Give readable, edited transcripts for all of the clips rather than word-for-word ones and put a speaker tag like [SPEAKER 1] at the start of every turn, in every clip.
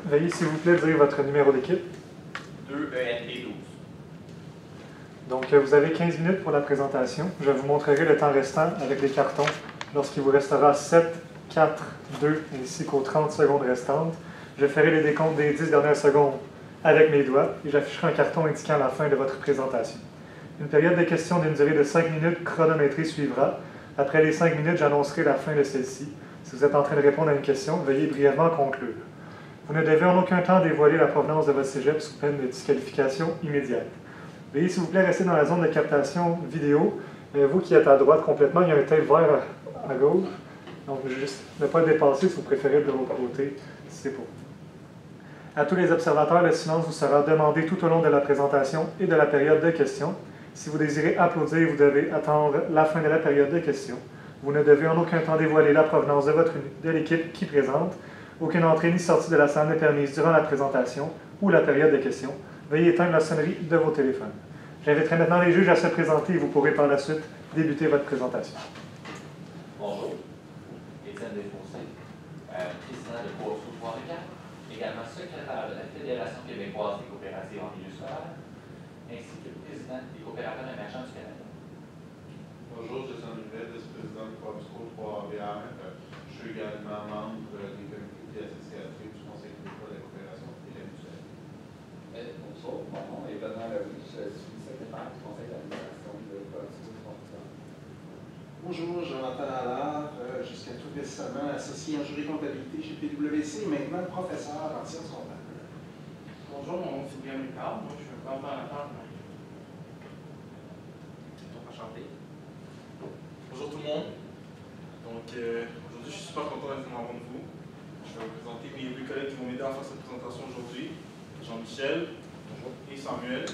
[SPEAKER 1] Veuillez s'il vous plaît dire votre numéro d'équipe.
[SPEAKER 2] 2 ENP 12.
[SPEAKER 1] Donc, vous avez 15 minutes pour la présentation. Je vous montrerai le temps restant avec les cartons lorsqu'il vous restera 7, 4, 2 ainsi qu'aux 30 secondes restantes. Je ferai les décomptes des 10 dernières secondes avec mes doigts et j'afficherai un carton indiquant la fin de votre présentation. Une période de questions d'une durée de 5 minutes chronométrée suivra. Après les 5 minutes, j'annoncerai la fin de celle-ci. Si vous êtes en train de répondre à une question, veuillez brièvement conclure. Vous ne devez en aucun temps dévoiler la provenance de votre cégep sous peine de disqualification immédiate. Veuillez s'il vous plaît rester dans la zone de captation vidéo. Vous qui êtes à droite complètement, il y a un tape vert à gauche. Donc, juste ne pas le dépasser si vous préférez de l'autre côté, c'est pour. À tous les observateurs, le silence vous sera demandé tout au long de la présentation et de la période de questions. Si vous désirez applaudir, vous devez attendre la fin de la période de questions. Vous ne devez en aucun temps dévoiler la provenance de l'équipe qui présente. Aucune entrée ni sortie de la salle n'est permise durant la présentation ou la période de questions. Veuillez éteindre la sonnerie de vos téléphones. J'inviterai maintenant les juges à se présenter et vous pourrez par la suite débuter votre présentation.
[SPEAKER 2] Bonjour, Étienne Desfossés, président de Coopso Trois-Rivières, également secrétaire de la Fédération québécoise des coopératives en milieu scolaire, ainsi que président des coopérateurs émergents du Canada.
[SPEAKER 3] Bonjour, je suis André, vice-président de Coopso Trois-Rivières. Je suis également membre des comités associatifs du Conseil québécois de la coopération et de la mutuelle.
[SPEAKER 4] Bonjour, mon nom est Benoît Leroux, je suis secrétaire du conseil d'administration de Coopso Trois-Rivières.
[SPEAKER 5] Bonjour, Jonathan Allard, jusqu'à tout récemment associé en jury comptabilité chez PwC et maintenant professeur en sciences comptables.
[SPEAKER 6] Bonjour, mon nom est Sylvain Ricard, moi je suis un coordonnateur de
[SPEAKER 2] Donc, enchanté.
[SPEAKER 7] Bonjour tout le monde. Donc aujourd'hui je suis super content d'être devant vous. Je vais vous présenter mes deux collègues qui vont m'aider à faire cette présentation aujourd'hui. Jean-Michel et Samuel,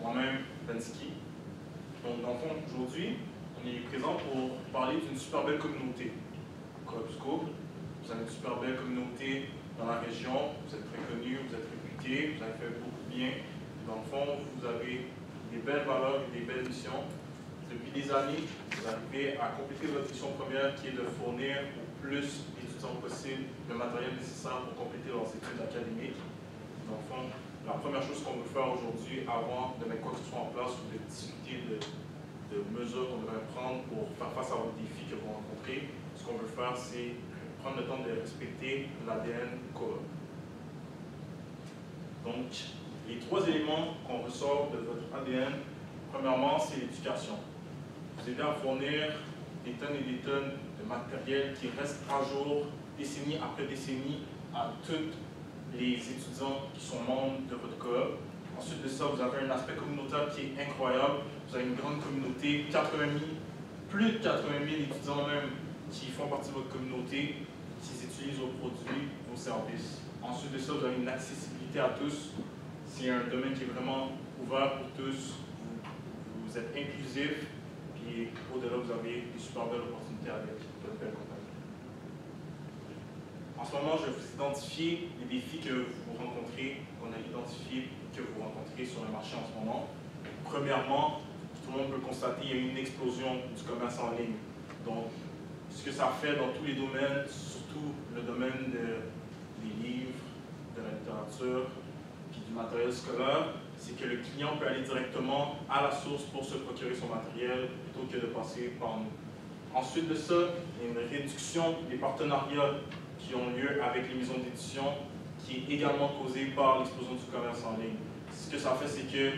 [SPEAKER 7] moi-même Bensky. Donc dans le fond aujourd'hui, on est présent pour parler d'une super belle communauté. Coopsco, vous avez une super belle communauté dans la région, vous êtes très connus, vous êtes réputés, vous avez fait beaucoup de bien. Dans le fond, vous avez des belles valeurs et des belles missions. Depuis des années, vous arrivez à compléter votre mission première qui est de fournir au plus d'étudiants possible le matériel nécessaire pour compléter leurs études académiques. Dans le fond, la première chose qu'on veut faire aujourd'hui avant de mettre quoi que ce soit en place ou de discuter de mesures qu'on devrait prendre pour faire face à vos défis que vous rencontrez, ce qu'on veut faire, c'est prendre le temps de respecter l'ADN Coop. Donc, les trois éléments qu'on ressort de votre ADN, premièrement, c'est l'éducation. Vous aider à fournir des tonnes et des tonnes de matériel qui reste à jour, décennie après décennie, à tous les étudiants qui sont membres de votre coop. Ensuite de ça, vous avez un aspect communautaire qui est incroyable. Vous avez une grande communauté, plus de 80 000 étudiants même qui font partie de votre communauté, qui utilisent vos produits, vos services. Ensuite de ça, vous avez une accessibilité à tous. C'est un domaine qui est vraiment ouvert pour tous. Vous êtes inclusif. Et au-delà, vous avez des super belles opportunités avec votre belle compagnie. En ce moment, je vais vous identifier les défis que vous rencontrez, qu'on a identifiés, que vous rencontrez sur le marché en ce moment. Premièrement, tout le monde peut constater qu'il y a eu une explosion du commerce en ligne. Donc, ce que ça fait dans tous les domaines, surtout le domaine des livres, de la littérature, puis du matériel scolaire, c'est que le client peut aller directement à la source pour se procurer son matériel plutôt que de passer par nous. Ensuite de ça, il y a une réduction des partenariats qui ont lieu avec les maisons d'édition qui est également causée par l'explosion du commerce en ligne. Ce que ça fait, c'est que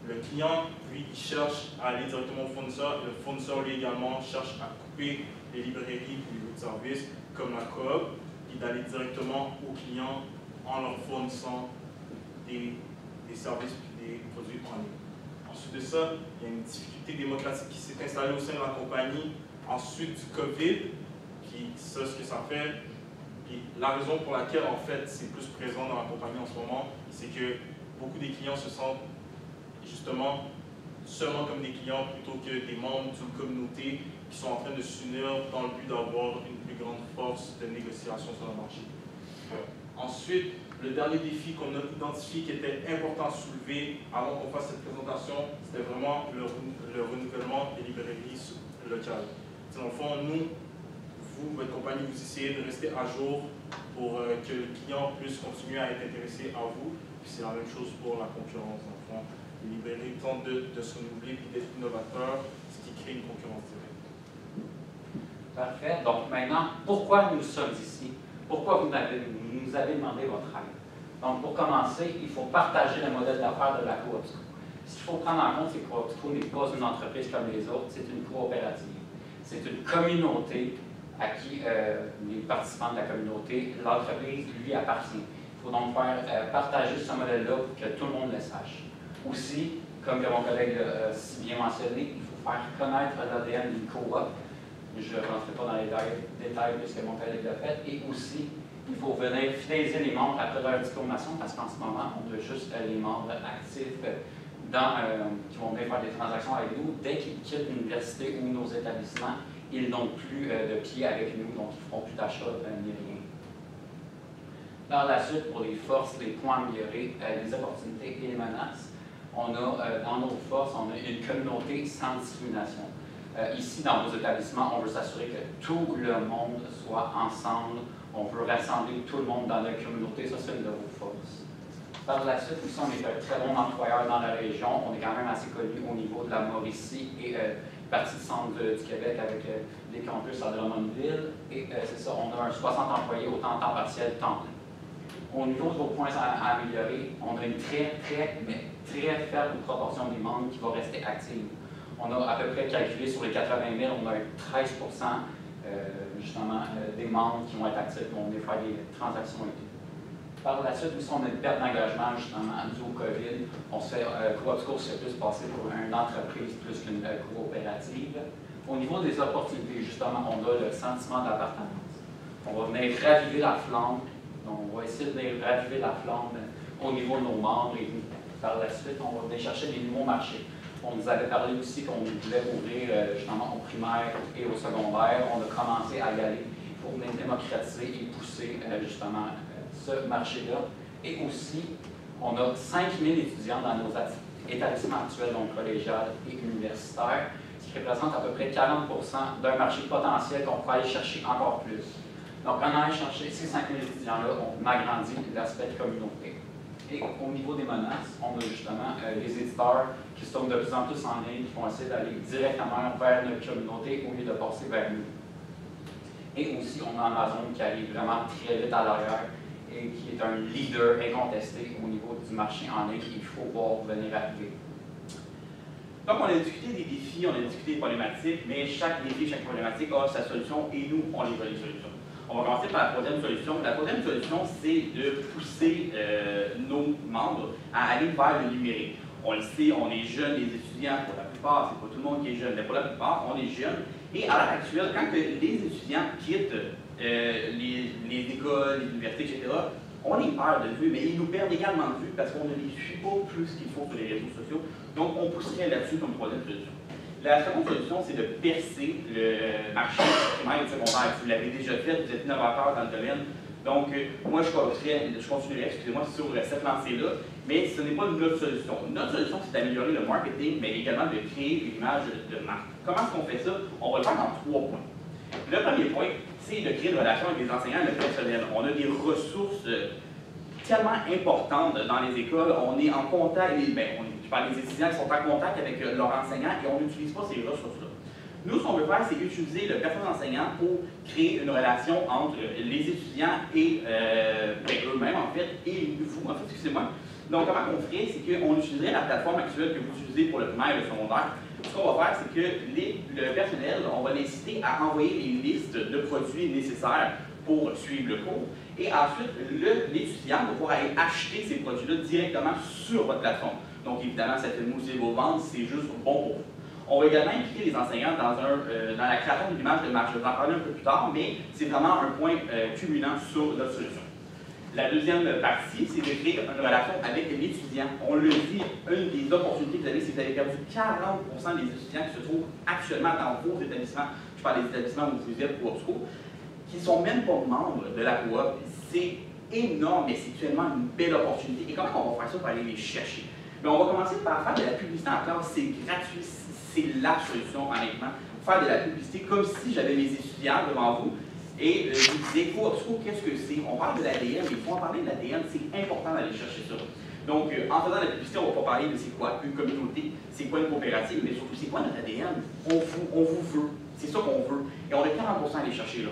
[SPEAKER 7] le client, lui, il cherche à aller directement au fournisseur et le fournisseur, lui, également, cherche à couper les librairies ou les autres services comme la coop et d'aller directement aux clients en leur fournissant des services et des produits en ligne. Ensuite de ça, il y a une difficulté démocratique qui s'est installée au sein de la compagnie ensuite du COVID. Puis ça, ce que ça fait, puis la raison pour laquelle en fait c'est plus présent dans la compagnie en ce moment, c'est que beaucoup des clients se sentent justement seulement comme des clients plutôt que des membres d'une communauté qui sont en train de s'unir dans le but d'avoir une plus grande force de négociation sur le marché. Ensuite, le dernier défi qu'on a identifié qui était important à soulever avant qu'on fasse cette présentation, c'était vraiment le renouvellement des librairies locales. Dans le fond, nous, vous, votre compagnie, vous essayez de rester à jour pour que le client puisse continuer à être intéressé à vous. Puis c'est la même chose pour la concurrence, en fond. Libérer le temps de se renouveler et d'être innovateur, ce qui crée une concurrence directe.
[SPEAKER 8] Parfait. Donc maintenant, pourquoi nous sommes ici? Pourquoi vous nous avez demandé votre aide? Donc pour commencer, il faut partager le modèle d'affaires de la Coopsco. Ce qu'il faut prendre en compte, c'est que Coopsco n'est pas une entreprise comme les autres, c'est une coopérative. C'est une communauté à qui les participants de la communauté, l'entreprise lui appartient. Il faut donc faire partager ce modèle-là pour que tout le monde le sache. Aussi, comme mon collègue l'a si bien mentionné, il faut faire connaître l'ADN d'une coop. Je ne rentrerai pas dans les détails puisque mon collègue l'a fait. Et aussi, il faut venir fidéliser les membres après leur diplomation parce qu'en ce moment, on a juste les membres actifs qui vont venir faire des transactions avec nous. Dès qu'ils quittent l'université ou nos établissements, ils n'ont plus de pied avec nous, donc ils ne feront plus d'achat ni rien. Par la suite, pour les forces, les points améliorés, les opportunités et les menaces, on a dans nos forces, on a une communauté sans discrimination. Ici, dans nos établissements, on veut s'assurer que tout le monde soit ensemble. On veut rassembler tout le monde dans la communauté. Ça, c'est une de vos forces. Par la suite, aussi, on est un très bon employeur dans la région. On est quand même assez connu au niveau de la Mauricie et partie du centre du Québec avec les campus à Drummondville. Et c'est ça, on a 60 employés autant en temps partiel, temps plein. Au niveau de vos points à améliorer, on a une très faible proportion des membres qui va rester active. On a à peu près calculé sur les 80 000, on a 13 justement des membres qui vont être actifs, qui vont venir faire des transactions et tout. Par la suite, aussi, on a une perte d'engagement justement dû au COVID. On se fait, Coopsco se fait plus passer pour une entreprise plus qu'une coopérative. Au niveau des opportunités, justement, on a le sentiment d'appartenance. On va venir raviver la flamme. Donc, on va essayer de venir raviver la flamme au niveau de nos membres et par la suite, on va venir chercher des nouveaux marchés. On nous avait parlé aussi qu'on voulait ouvrir justement au primaire et au secondaire. On a commencé à y aller pour venir démocratiser et pousser justement ce marché-là. Et aussi, on a 5 000 étudiants dans nos établissements actuels, donc collégial et universitaire, ce qui représente à peu près 40 d'un marché potentiel qu'on pourrait aller chercher encore plus. Donc, en allant chercher ces 5 000 étudiants-là, on agrandit l'aspect de communauté. Et au niveau des menaces, on a justement les éditeurs qui se tournent de plus en plus en ligne, qui vont essayer d'aller directement vers notre communauté au lieu de passer vers nous. Et aussi, on a Amazon qui arrive vraiment très vite à l'arrière et qui est un leader incontesté au niveau du marché en ligne qu'il faut voir venir arriver.
[SPEAKER 9] Donc, on a discuté des défis, on a discuté des problématiques, mais chaque défi, chaque problématique a sa solution et nous, on livre les solutions. On va commencer par la troisième solution. La troisième solution, c'est de pousser nos membres à aller vers le numérique. On le sait, on est jeunes, les étudiants, pour la plupart, c'est pas tout le monde qui est jeune, mais pour la plupart, on est jeunes. Et à l'heure actuelle, quand les étudiants quittent les écoles, les universités, etc., on les perd de vue, mais ils nous perdent également de vue parce qu'on ne les suit pas plus qu'il faut sur les réseaux sociaux. Donc, on pousserait là-dessus comme troisième solution. La seconde solution, c'est de percer le marché primaire et secondaire. Vous l'avez déjà fait, vous êtes innovateur dans le domaine. Donc, moi, je continuerai, excusez-moi, sur cette lancée-là, mais ce n'est pas notre solution. Notre solution, c'est d'améliorer le marketing, mais également de créer une image de marque. Comment est-ce qu'on fait ça? On va le faire en 3 points. Le premier point, c'est de créer une relation avec les enseignants et le personnel. On a des ressources tellement importantes dans les écoles. On est en contact, les étudiants qui sont en contact avec leurs enseignants et on n'utilise pas ces ressources-là. Nous, ce qu'on veut faire, c'est utiliser le personnel enseignant pour créer une relation entre les étudiants et eux-mêmes, en fait, et vous, en fait, excusez-moi. Donc, comment on ferait, c'est qu'on utiliserait la plateforme actuelle que vous utilisez pour le primaire et le secondaire. Ce qu'on va faire, c'est que le personnel, on va l'inciter à envoyer les listes de produits nécessaires pour suivre le cours. Et ensuite, l'étudiant va pouvoir aller acheter ces produits-là directement sur votre plateforme. Donc, évidemment, ça fait mousser vos ventes, c'est juste bon pour vous. On va également impliquer les enseignants dans la création d'une image de marque. Je vais vous en parler un peu plus tard, mais c'est vraiment un point culminant sur notre solution. La deuxième partie, c'est de créer une relation avec l'étudiant. On le dit, une des opportunités que vous avez, c'est que vous avez perdu 40% des étudiants qui se trouvent actuellement dans vos établissements. Je parle des établissements où vous êtes Coopsco, qui ne sont même pas membres de la coop. C'est énorme, mais c'est actuellement une belle opportunité. Et comment on va faire ça pour aller les chercher? Mais on va commencer par faire de la publicité en classe. C'est gratuit, c'est la solution, honnêtement. Faire de la publicité comme si j'avais mes étudiants devant vous. Et je vous disais, Coopsco, qu'est-ce que c'est? On parle de l'ADN, mais il faut en parler de l'ADN, c'est important d'aller chercher ça. Donc, en faisant la publicité, on ne va pas parler de c'est quoi une communauté, c'est quoi une coopérative, mais surtout c'est quoi notre ADN. On vous veut, c'est ça qu'on veut. Et on a 40% à aller chercher là.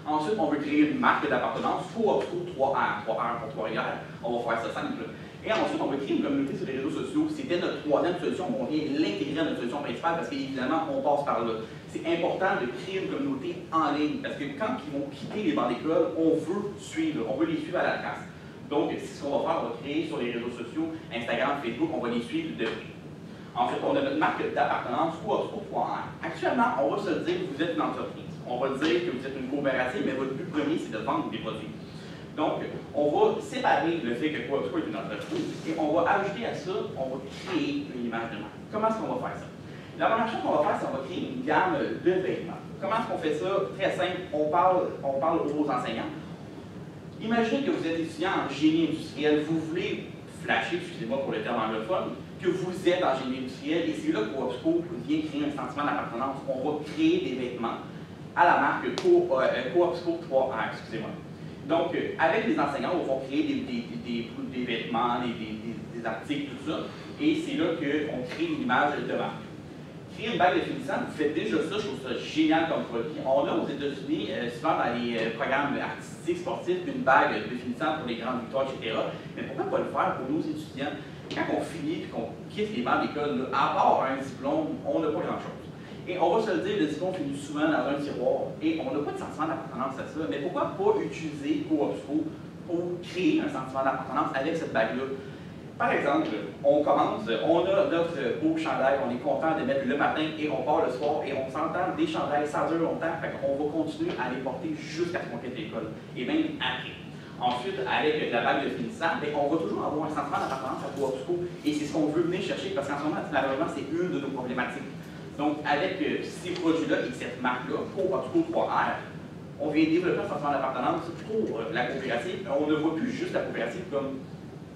[SPEAKER 9] Ensuite, on veut créer une marque d'appartenance, Coopsco 3R, 3R pour Trois-Rivières, on va faire ça simple. Et ensuite, on veut créer une communauté sur les réseaux sociaux. C'était notre troisième solution, on vient l'intégrer à notre solution principale parce qu'évidemment, on passe par là. C'est important de créer une communauté en ligne parce que quand ils vont quitter les bancs d'école, on veut suivre, on veut les suivre à la trace. Donc, c'est ce qu'on va faire, on va créer sur les réseaux sociaux, Instagram, Facebook, on va les suivre de près. Ensuite, on a notre marque d'appartenance, Coopsco 3R. Actuellement, on va se dire que vous êtes une entreprise. On va dire que vous êtes une coopérative, mais votre but premier, c'est de vendre des produits. Donc, on va séparer le fait que Coopsco est une entreprise et on va ajouter à ça, on va créer une image de marque. Comment est-ce qu'on va faire ça? La première chose qu'on va faire, c'est qu'on va créer une gamme de vêtements. Comment est-ce qu'on fait ça? Très simple, on parle aux enseignants. Imaginez que vous êtes étudiant en génie industriel, vous voulez flasher, excusez-moi pour le terme anglophone, que vous êtes en génie industriel et c'est là que Coopsco vient créer un sentiment d'appartenance. On va créer des vêtements à la marque Coopsco 3R, excusez-moi. Donc, avec les enseignants, on va créer des vêtements, des articles, tout ça, et c'est là qu'on crée une image de marque. Créer une bague de finissant, vous faites déjà ça, je trouve ça génial comme produit. On a aux États-Unis, souvent dans les programmes artistiques, sportifs, une bague de finissant pour les grandes victoires, etc. Mais pourquoi pas le faire pour nos étudiants? Quand on finit et qu'on quitte les bancs d'école, à part un diplôme, on n'a pas grand-chose. Et on va se le dire, le diplôme finit souvent dans un tiroir et on n'a pas de sentiment d'appartenance à ça. Mais pourquoi pas utiliser Coopsco pour créer un sentiment d'appartenance avec cette bague-là? Par exemple, on commence, on a notre beau chandail, on est content de mettre le matin et on part le soir et on s'entend des chandails, ça dure longtemps, fait qu'on va continuer à les porter jusqu'à ce qu'on quitte l'école et même après. Ensuite, avec la bague de finissant, on va toujours avoir un sentiment d'appartenance à Coopsco et c'est ce qu'on veut venir chercher parce qu'en ce moment, malheureusement, c'est une de nos problématiques. Donc, avec ces produits-là et cette marque-là, Coopsco 3R, on vient développer un sentiment d'appartenance pour la coopérative. On ne voit plus juste la coopérative comme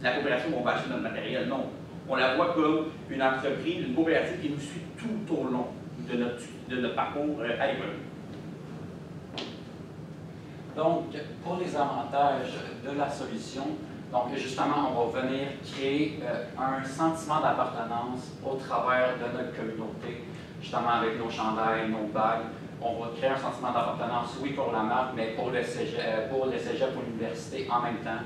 [SPEAKER 9] la coopérative où on va acheter notre matériel, non. On la voit comme une entreprise, une coopérative qui nous suit tout au long de notre parcours à l'école.
[SPEAKER 8] Donc, pour les avantages de la solution, donc justement, on va venir créer un sentiment d'appartenance au travers de notre communauté, justement avec nos chandails, nos bagues. On va créer un sentiment d'appartenance, oui, pour la marque, mais pour le cégep, pour l'université en même temps.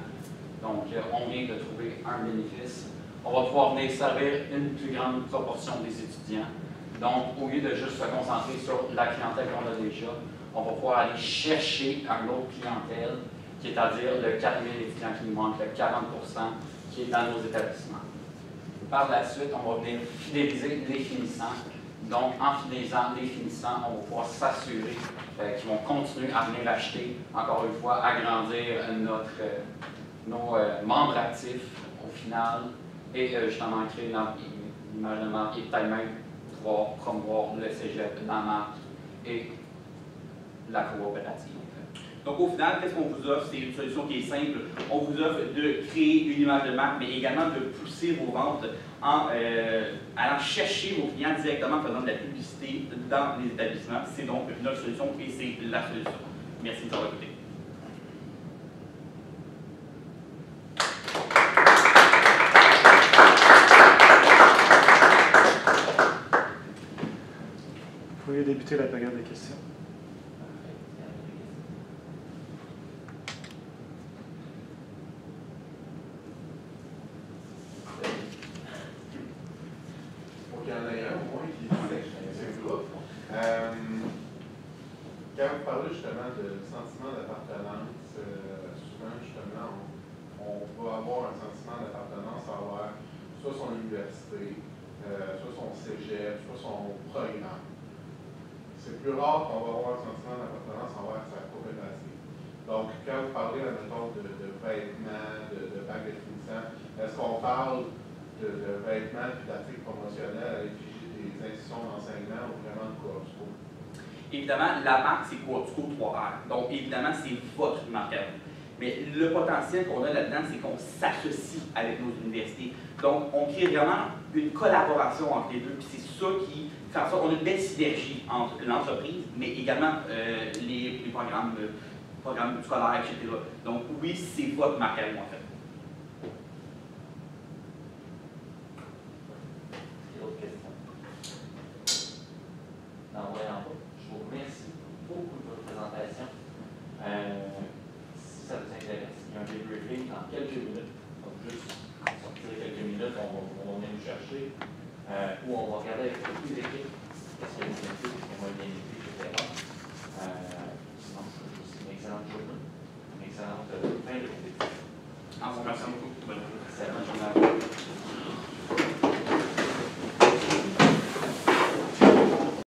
[SPEAKER 8] Donc, on vient de trouver un bénéfice. On va pouvoir venir servir une plus grande proportion des étudiants. Donc, au lieu de juste se concentrer sur la clientèle qu'on a déjà, on va pouvoir aller chercher une autre clientèle, qui est à dire le 4 000 étudiants qui nous manquent, le 40% qui est dans nos établissements. Par la suite, on va venir fidéliser les finissants. Donc, en fidélisant les finissants, on va pouvoir s'assurer qu'ils vont continuer à venir acheter, encore une fois, agrandir nos membres actifs au final et justement créer une image de marque et peut-être même pouvoir promouvoir le cégep, la marque et la coopérative.
[SPEAKER 9] Donc au final, qu'est-ce qu'on vous offre? C'est une solution qui est simple. On vous offre de créer une image de marque, mais également de pousser vos ventes en allant chercher vos clients directement en faisant de la publicité dans les établissements. C'est donc notre solution et c'est la solution. Merci de nous avoir écoutés.
[SPEAKER 1] Vous pouvez débuter la période des questions.
[SPEAKER 3] Pour qu'il y en ait un au moins qui c'est le groupe. Quand vous parlez justement de sentiment d'appartenance, souvent justement on va avoir un sentiment d'appartenance envers soit son université, soit son cégep, soit son programme. C'est plus rare qu'on va avoir un sentiment d'appartenance envers sa coopérative. Donc, quand vous parlez, admettons, de vêtements, de bagues de finissant, est-ce qu'on parle de vêtements et d'articles promotionnels à l'effigie des institutions d'enseignement ou vraiment de Coopsco?
[SPEAKER 9] Évidemment, la marque, c'est Coopsco 3R. Donc, évidemment, c'est votre marque à vous. Mais le potentiel qu'on a là-dedans, c'est qu'on s'associe avec nos universités. Donc, on crée vraiment une collaboration entre les deux. Puis c'est ça qui faire en sorte qu'on a une belle synergie entre l'entreprise, mais également les programmes scolaires, etc. Donc oui, c'est votre marque à nous, en fait.
[SPEAKER 2] D'autres questions? N'en voyant pas, je vous remercie beaucoup de votre présentation. Si ça vous intéresse, il y a un débriefing dans quelques minutes. Donc, juste sortir quelques minutes, on va venir nous chercher, où on va regarder avec toutes les équipes qu'est-ce que vous